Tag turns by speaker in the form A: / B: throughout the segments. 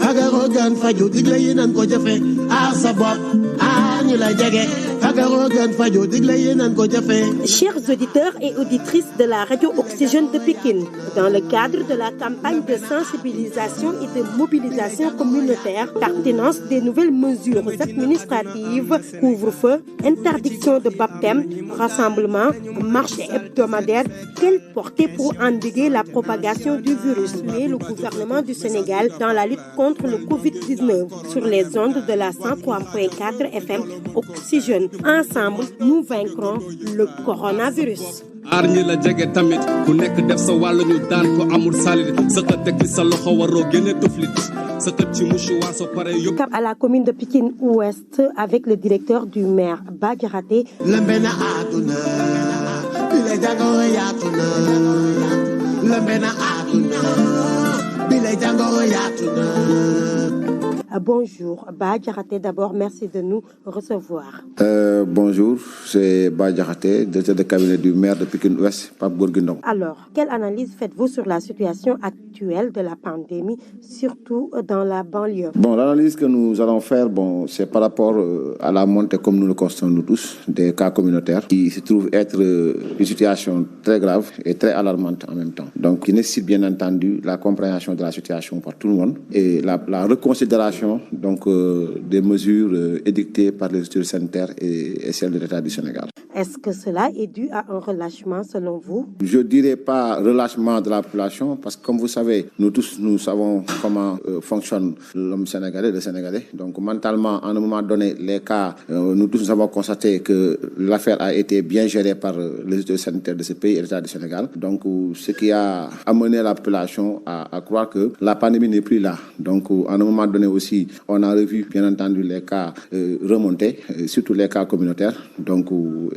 A: fagaru gën faju digle yi nan ko jëfe aar sa bopp aar ñu la jege fagaru gën faju digle yi nan ko jëfe.
B: Chers auditeurs et auditrices de la radio Oxygène de Pikine, dans le cadre de la campagne de sensibilisation et de mobilisation communautaire, pertinence des nouvelles mesures administratives, couvre-feu, interdiction de baptême, rassemblement, marche hebdomadaire, quelle portée pour endiguer la propagation du virus, mais le gouvernement du Sénégal dans la lutte contre le Covid-19 sur les ondes de la 103.4 FM Oxygène. Ensemble, nous vaincrons le coronavirus.
C: aar ñi la jege tamit ku nekk def sa wàll ñu daan ko amul salit sëqat teg sa loxo waroo génne tuflit sëqat ci mouchoir so pare yóbbu.
B: Cap à la commune de Pikine Ouest avec le directeur du maire Bah Diakhaté.
A: Lembe na àdduna bile jàngoro yaatu na lembe na àdduna bile jàngoro yaatu na.
B: Bonjour, Bah Diakhaté, d'abord, merci de nous recevoir.
D: Bonjour, c'est Bah Diakhaté, directeur de cabinet du maire de Pikine-Ouest, Pape Gorgui Ndong.
B: Alors, quelle analyse faites-vous sur la situation actuelle de la pandémie, surtout dans la banlieue?
D: Bon, l'analyse que nous allons faire, c'est par rapport à la montée, comme nous le constatons nous tous, des cas communautaires, qui se trouve être une situation très grave et très alarmante en même temps. Donc, qui nécessite bien entendu la compréhension de la situation par tout le monde et la reconsidération des mesures édictées par les autorités sanitaires et celles de l'État du Sénégal.
B: Est-ce que cela est dû à un relâchement selon vous?
D: Je ne dirais pas relâchement de la population parce que comme vous savez, nous tous, nous savons comment fonctionne l'homme sénégalais, le Sénégalais. Donc mentalement, à un moment donné, les cas, nous tous nous avons constaté que l'affaire a été bien gérée par les autorités sanitaires de ce pays et l'État du Sénégal. Donc ce qui a amené la population à croire que la pandémie n'est plus là. Donc à un moment donné aussi, on a revu bien entendu les cas remonter, surtout les cas communautaires. Donc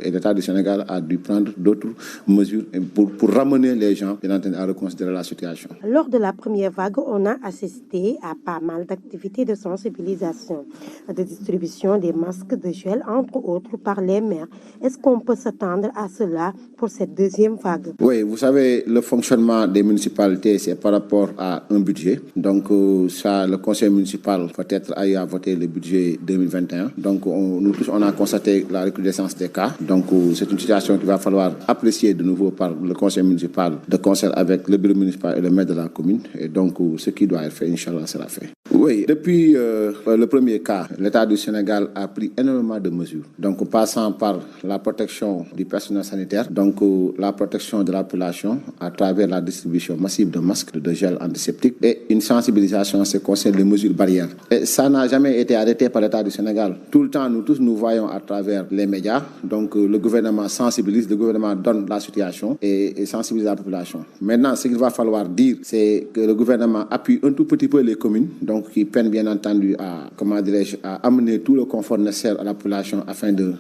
D: et l'État du Sénégal a dû prendre d'autres mesures pour ramener les gens bien entendu à reconsidérer la situation.
B: Lors de la première vague, on a assisté à pas mal d'activités de sensibilisation, de distribution des masques de gel, entre autres par les maires. Est-ce qu'on peut s'attendre à cela pour cette deuxième vague?
D: Oui, vous savez, le fonctionnement des municipalités, c'est par rapport à un budget. Donc ça, le conseil municipal peut-être a voté le budget 2021. Donc nous tous, on a constaté la recrudescence des cas. Donc c'est une situation qu'il va falloir apprécier de nouveau par le conseil municipal, de concert avec le bureau municipal et le maire de la commune. Et donc ce qui doit être fait, Inch'Allah, sera fait. Oui, depuis le premier cas, l'État du Sénégal a pris énormément de mesures. Donc passant par la protection du personnel sanitaire, donc la protection de la population à travers la distribution massive de masques, de gel antiseptique et une sensibilisation en ce qui concerne les mesures barrières. Et ça n'a jamais été arrêté par l'État du Sénégal. Tout le temps, nous tous, nous voyons à travers les médias. Donc le gouvernement sensibilise, le gouvernement donne la situation et sensibilise la population. Maintenant, ce qu'il va falloir dire, c'est que le gouvernement appuie un tout petit peu les communes, donc qui peinent bien entendu à amener tout le confort nécessaire à la population afin de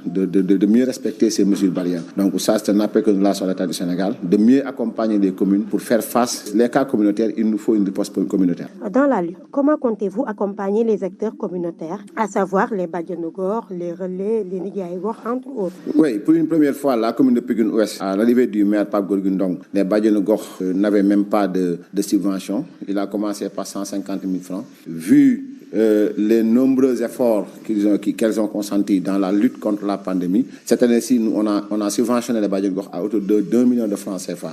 D: mieux respecter ces mesures barrières. Donc ça, c'est un appel que nous lançons à l'État du Sénégal, de mieux accompagner les communes pour faire face les cas communautaires. Il nous faut une réponse communautaire.
B: Dans la lutte, comment comptez-vous accompagner les acteurs communautaires, à savoir les Badianogor, les relais, les Nigaïgor, entre autres?
D: Oui, pour une première fois, la commune de Pikine-Ouest, à l'arrivée du maire Pape Gorgui Ndong, les Badianogor n'avaient même pas de subvention. Il a commencé par 150 000 francs. Vu les nombreux efforts qu'elles ont consentis dans la lutte contre la pandémie. Cette année-ci, on a subventionné les Badianogor à hauteur de 2 millions de francs CFA.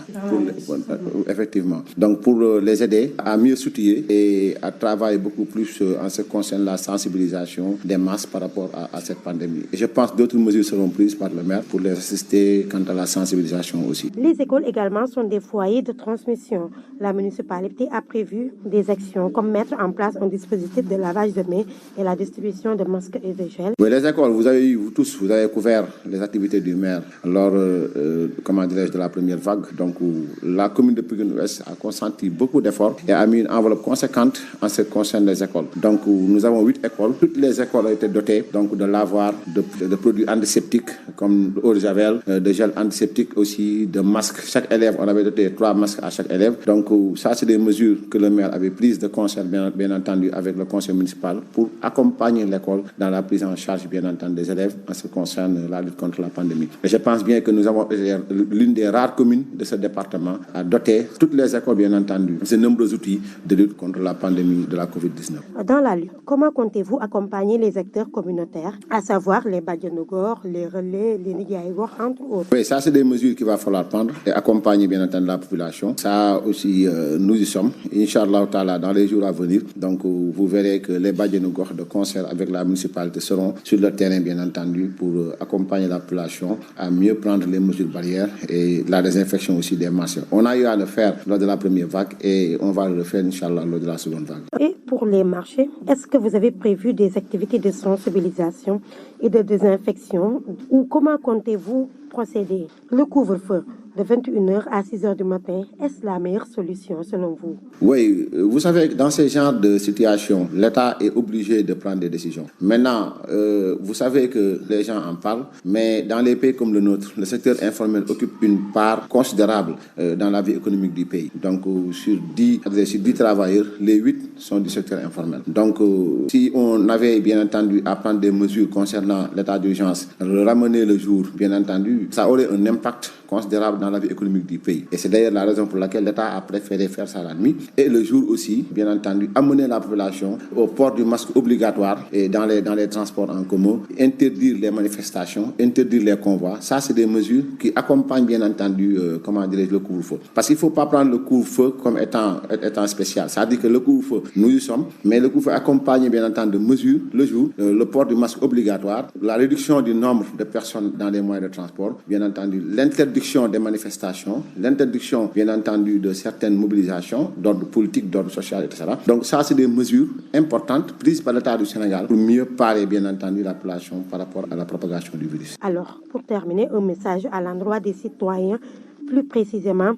D: Effectivement. Donc pour les aider à mieux s'outiller et à travailler beaucoup plus en ce qui concerne la sensibilisation des masses par rapport à cette pandémie. Et je pense que d'autres mesures seront prises par le maire pour les assister quant à la sensibilisation aussi.
B: Les écoles également sont des foyers de transmission. La municipalité a prévu des actions comme mettre en place un dispositif de lavage de mains et la distribution de masques et de gel.
D: Oui, les écoles, vous avez couvert les activités du maire lors, de la première vague. Donc, la commune de Pikine-Ouest a consenti beaucoup d'efforts et a mis une enveloppe conséquente en ce qui concerne les écoles. Donc, nous avons 8 écoles. Toutes les écoles ont été dotées donc, de lavoirs, de produits antiseptiques comme de eau de javel, de gel antiseptique aussi, de masques. Chaque élève, on avait doté 3 masques à chaque élève. Donc, ça, c'est des mesures que le maire avait prises de concert, bien entendu, avec le conseil municipal pour accompagner l'école dans la prise en charge, bien entendu, des élèves en ce qui concerne la lutte contre la pandémie. Et je pense bien que nous avons l'une des rares communes de ce département à doter toutes les écoles, bien entendu, de ces nombreux outils de lutte contre la pandémie de la COVID-19.
B: Dans la lutte, comment comptez-vous accompagner les acteurs communautaires, à savoir les Badianogor, les relais, les Nigaïgor, entre autres?
D: Oui, ça c'est des mesures qu'il va falloir prendre et accompagner, bien entendu, la population. Ça aussi, nous y sommes, Inch'Allah Ta'ala, dans les jours à venir. Donc, vous verrez que les Badianogor, de concert avec la municipalité, seront sur le terrain, bien entendu, pour accompagner la population à mieux prendre les mesures barrières et la désinfection aussi des masques. On a eu à le faire lors de la première vague et on va le faire, Inch'Allah, lors de la seconde vague.
B: Et pour les marchés, est-ce que vous avez prévu des activités de sensibilisation et de désinfection ou comment comptez-vous procéder? Le couvre-feu de 21h à 6h du matin, est-ce la meilleure solution selon vous?
D: Oui, vous savez, dans ce genre de situation, l'État est obligé de prendre des décisions. Maintenant, vous savez que les gens en parlent, mais dans les pays comme le nôtre, le secteur informel occupe une part considérable dans la vie économique du pays. Donc, sur 10 travailleurs, les 8 sont du secteur informel. Donc, si on avait bien entendu à prendre des mesures concernant l'état d'urgence, le ramener le jour, bien entendu, ça aurait un impact considérable dans la vie économique du pays. Et c'est d'ailleurs la raison pour laquelle l'État a préféré faire ça la nuit. Et le jour aussi, bien entendu, amener la population au port du masque obligatoire et dans les transports en commun, interdire les manifestations, interdire les convois. Ça, c'est des mesures qui accompagnent, bien entendu, le couvre-feu. Parce qu'il ne faut pas prendre le couvre-feu comme étant spécial. Ça veut dire que le couvre-feu, nous y sommes, mais le couvre-feu accompagne, bien entendu, de mesures, le jour, le port du masque obligatoire, la réduction du nombre de personnes dans les moyens de transport, bien entendu, l'interdiction des manifestations, l'interdiction, bien entendu, de certaines mobilisations d'ordre politique, d'ordre social, etc. Donc ça, c'est des mesures importantes prises par l'État du Sénégal pour mieux parer, bien entendu, la population par rapport à la propagation du virus.
B: Alors, pour terminer, un message à l'endroit des citoyens, plus précisément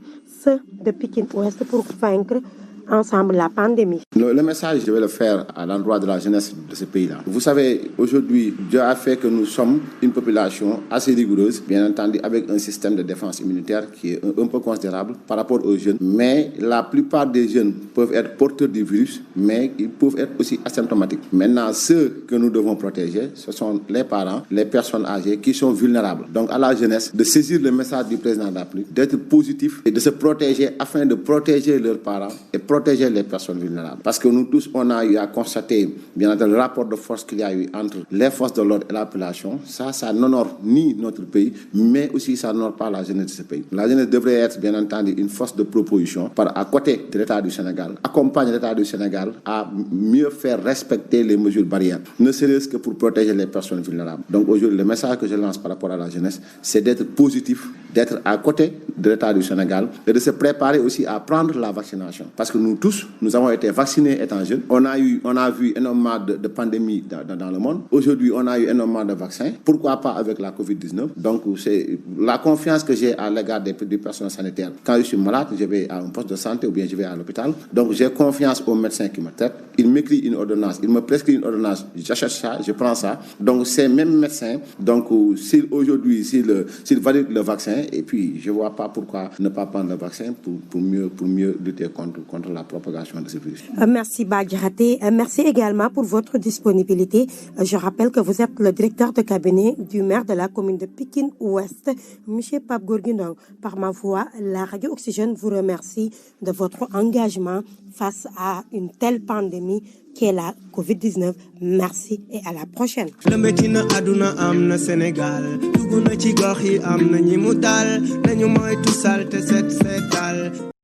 B: ceux de Pikine Ouest, pour vaincre ensemble la pandémie.
D: Le message, je vais le faire à l'endroit de la jeunesse de ce pays-là. Vous savez, aujourd'hui, Dieu a fait que nous sommes une population assez rigoureuse, bien entendu, avec un système de défense immunitaire qui est un peu considérable par rapport aux jeunes. Mais la plupart des jeunes peuvent être porteurs du virus, mais ils peuvent être aussi asymptomatiques. Maintenant, ceux que nous devons protéger, ce sont les parents, les personnes âgées qui sont vulnérables. Donc, à la jeunesse, de saisir le message du président de la République, d'être positif et de se protéger afin de protéger leurs parents et protéger les personnes vulnérables. Parce que nous tous, on a eu à constater, bien entendu, le rapport de force qu'il y a eu entre les forces de l'ordre et la population. Ça n'honore ni notre pays, mais aussi ça n'honore pas la jeunesse de ce pays. La jeunesse devrait être, bien entendu, une force de proposition à côté de l'État du Sénégal, accompagner l'État du Sénégal à mieux faire respecter les mesures barrières, ne serait-ce que pour protéger les personnes vulnérables. Donc aujourd'hui, le message que je lance par rapport à la jeunesse, c'est d'être positif, d'être à côté de l'État du Sénégal et de se préparer aussi à prendre la vaccination. Parce que nous tous, nous avons été vaccinés étant jeunes. On a vu énormément de pandémies dans le monde. Aujourd'hui, on a eu énormément de vaccins. Pourquoi pas avec la COVID-19? Donc, c'est la confiance que j'ai à l'égard des personnels sanitaires. Quand je suis malade, je vais à un poste de santé ou bien je vais à l'hôpital. Donc, j'ai confiance aux médecins qui me traitent. Ils m'écrivent une ordonnance, ils me prescrivent une ordonnance. J'achète ça, je prends ça. Donc, ces mêmes médecins, donc, s'ils valident le vaccin, et puis, je ne vois pas pourquoi ne pas prendre le vaccin pour mieux lutter contre la propagation de ce virus.
B: Merci Badjaraté. Merci également pour votre disponibilité. Je rappelle que vous êtes le directeur de cabinet du maire de la commune de Pikine Ouest, M. Pape Gorgui Ndong. Par ma voix, la Radio Oxygène vous remercie de votre engagement face à une telle pandémie qui est la COVID-19. Merci et à la prochaine.